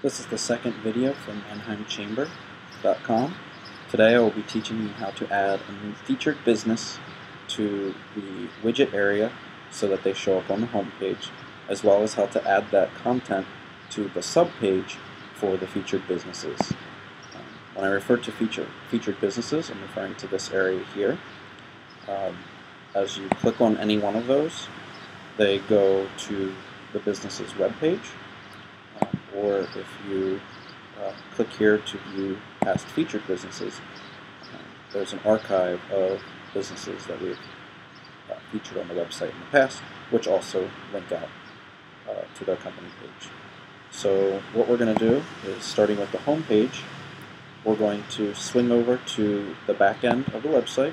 This is the second video from MannheimChamber.com. Today I will be teaching you how to add a new featured business to the widget area so that they show up on the home page, as well as how to add that content to the subpage for the featured businesses. When I refer to featured businesses, I'm referring to this area here. As you click on any one of those, they go to the business's web page. Or if you click here to view past featured businesses, there's an archive of businesses that we've featured on the website in the past, which also link out to their company page. So what we're going to do is, starting with the home page, we're going to swing over to the back end of the website,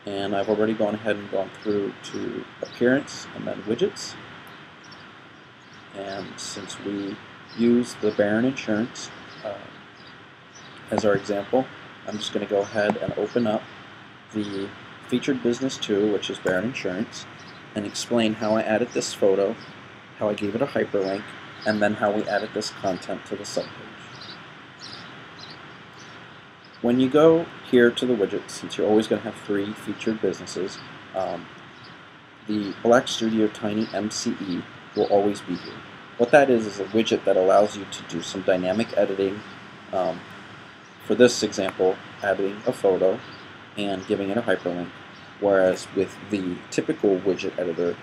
and I've already gone ahead and gone through to Appearance and then Widgets. And since we use the Barron Insurance as our example, I'm just going to go ahead and open up the Featured Business 2, which is Barron Insurance, and explain how I added this photo, how I gave it a hyperlink, and then how we added this content to the subpage. When you go here to the widget, since you're always going to have 3 featured businesses, the Black Studio Tiny MCE will always be here. What that is a widget that allows you to do some dynamic editing. For this example, adding a photo and giving it a hyperlink, whereas with the typical widget editor,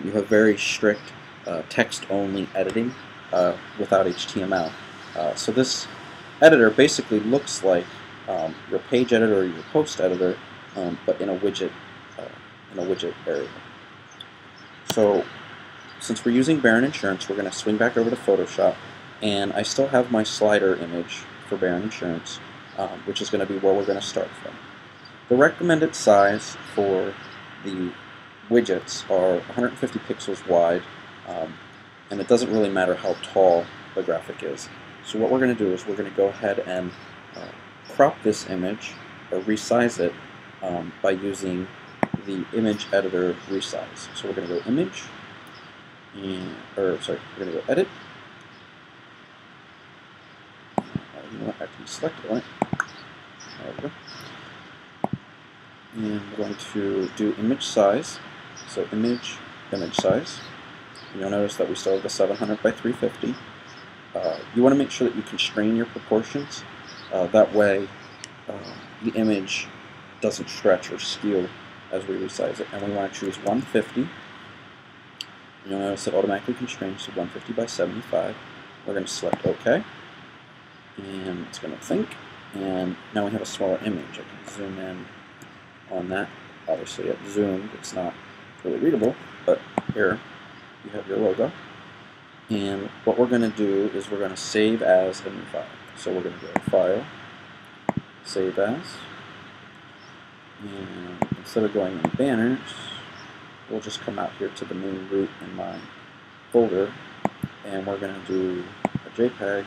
you have very strict text-only editing without HTML. So this editor basically looks like your page editor or your post editor, but in a widget area. So since we're using Barron Insurance, we're going to swing back over to Photoshop, and I still have my slider image for Barron Insurance, which is going to be where we're going to start from. The recommended size for the widgets are 150 pixels wide, and it doesn't really matter how tall the graphic is. So what we're going to do is we're going to go ahead and crop this image, or resize it, by using the image editor resize. So we're going to go Image, we're going to go Edit. You know what, actually select it, right? There we go. And we're going to do image size. So image size. And you'll notice that we still have the 700 by 350. You want to make sure that you constrain your proportions. That way the image doesn't stretch or skew as we resize it. And we want to choose 150. You'll notice it automatically constrains to 150 by 75. We're going to select OK, and it's going to think, and now we have a smaller image. I can zoom in on that. Obviously at zoomed it's not really readable, but here you have your logo. And what we're going to do is we're going to save as a new file. So we're going to go File, Save As, and instead of going in Banners, we'll just come out here to the main root in my folder, and we're going to do a JPEG,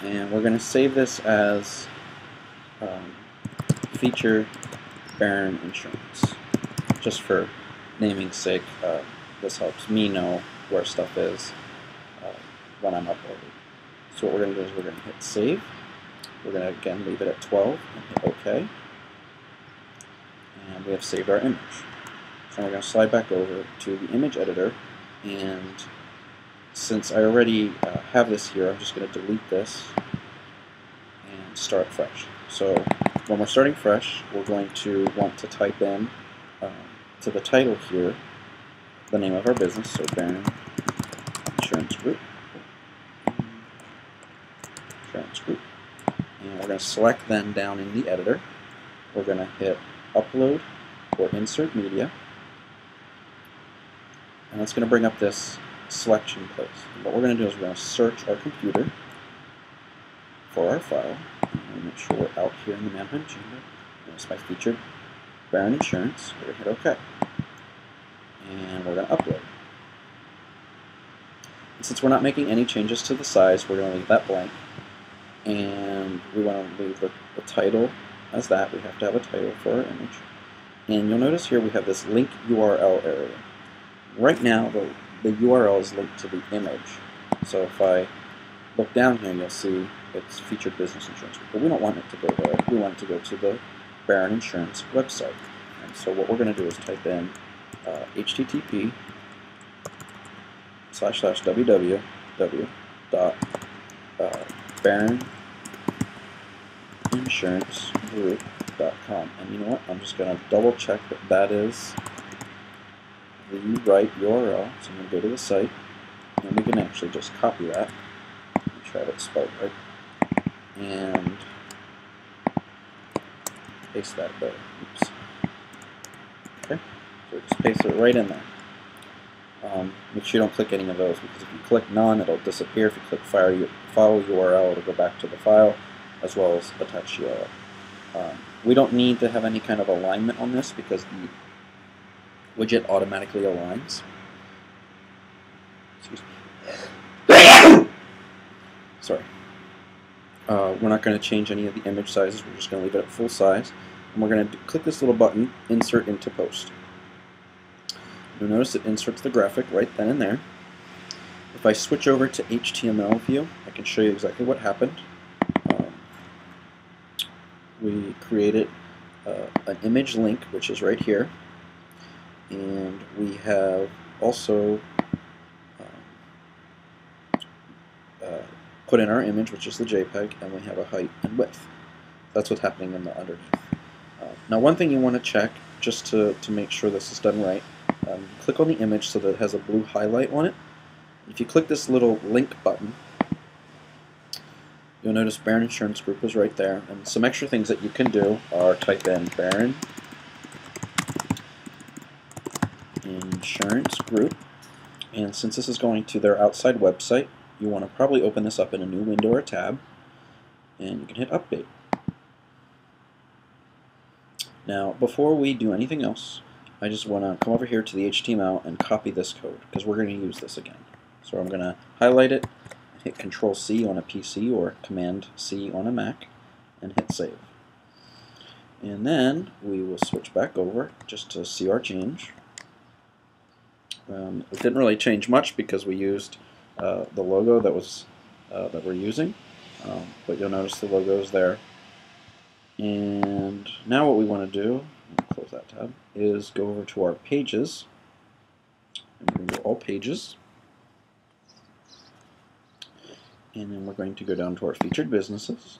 and we're going to save this as Feature Barron Insurance. Just for naming's sake, this helps me know where stuff is when I'm uploading. So what we're going to do is we're going to hit Save. We're going to again leave it at 12 and hit OK, and we have saved our image. So we're going to slide back over to the image editor, and since I already have this here, I'm just going to delete this and start fresh. So when we're starting fresh, we're going to want to type in to the title here the name of our business, so Barron Insurance Group. And we're going to select then down in the editor. We're going to hit Upload or Insert Media. And it's going to bring up this selection place. And what we're going to do is we're going to search our computer for our file. And make sure we're out here in the Manheim Chamber. It's my featured Barron Insurance. We're going to hit OK. And we're going to upload. And since we're not making any changes to the size, we're going to leave that blank. And we want to leave the title as that. We have to have a title for our image. And you'll notice here we have this link URL area. Right now, the URL is linked to the image. So if I look down here, you'll see it's featured business insurance group, but we don't want it to go there. We want it to go to the Barron Insurance website. And so what we're going to do is type in http://www.barroninsurancegroup.com. And you know what? I'm just going to double check that that is the right URL. So I'm going to go to the site, and we can actually just copy that. Make sure I have it spelled right. And paste that there. Oops. Okay, so just paste it right in there. Make sure you don't click any of those, because if you click none, it'll disappear. If you click file URL, it'll go back to the file, as well as attach URL. We don't need to have any kind of alignment on this, because the widget automatically aligns. Excuse me. Sorry. We're not going to change any of the image sizes. We're just going to leave it at full size. And we're going to click this little button, Insert into Post. You'll notice it inserts the graphic right then and there. If I switch over to HTML view, I can show you exactly what happened. We created an image link, which is right here. And we have also put in our image, which is the JPEG, and we have a height and width. That's what's happening in the underneath. Now, one thing you want to check, just to make sure this is done right, click on the image so that it has a blue highlight on it. If you click this little link button, you'll notice Barron Insurance Group is right there. And some extra things that you can do are type in Barron Insurance Group. And since this is going to their outside website, you want to probably open this up in a new window or tab, and you can hit Update. Now, before we do anything else, I just want to come over here to the HTML and copy this code, because we're going to use this again. So I'm going to highlight it, hit Control-C on a PC or Command-C on a Mac, and hit Save. And then we will switch back over just to see our change. It didn't really change much because we used the logo that we're using, but you'll notice the logo is there. And now what we want to do, close that tab, is go over to our pages, and we're going to go all pages, and then we're going to go down to our featured businesses.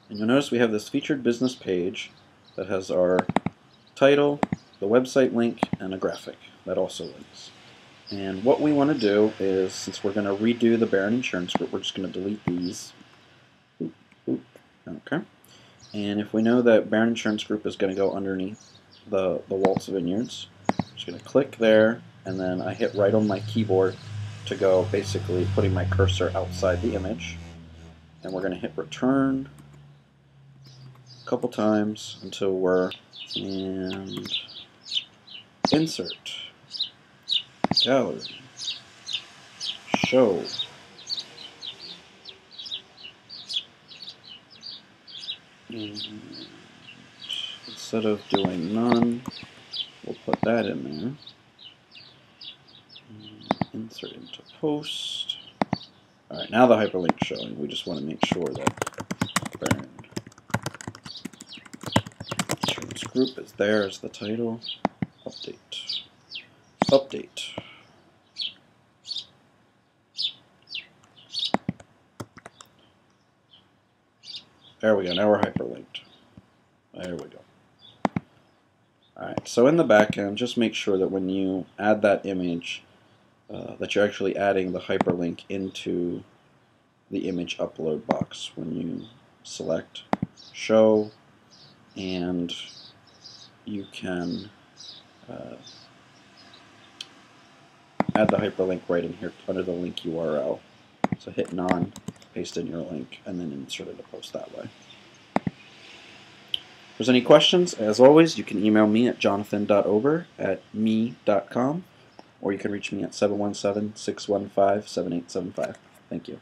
And you'll notice we have this featured business page that has our title, the website link, and a graphic that also links. And what we want to do is, since we're going to redo the Barron Insurance Group, we're just going to delete these. Okay. And if we know that Barron Insurance Group is going to go underneath the Waltz Vineyards, I'm just going to click there, and then I hit right on my keyboard to go basically putting my cursor outside the image. And we're going to hit Return a couple times until we're in Insert, Gallery, Show, and instead of doing none, we'll put that in there. And insert into post. Alright, now the hyperlink's showing. We just want to make sure that Barron Insurance Group is there as the title. Update. Update. There we go, now we're hyperlinked. There we go. Alright, so in the back end, just make sure that when you add that image, that you're actually adding the hyperlink into the image upload box when you select Show, and you can add the hyperlink right in here under the link URL. So hit None, paste in your link, and then insert it to post that way. If there's any questions, as always, you can email me at jonathan.ober@me.com, or you can reach me at 717-615-7875. Thank you.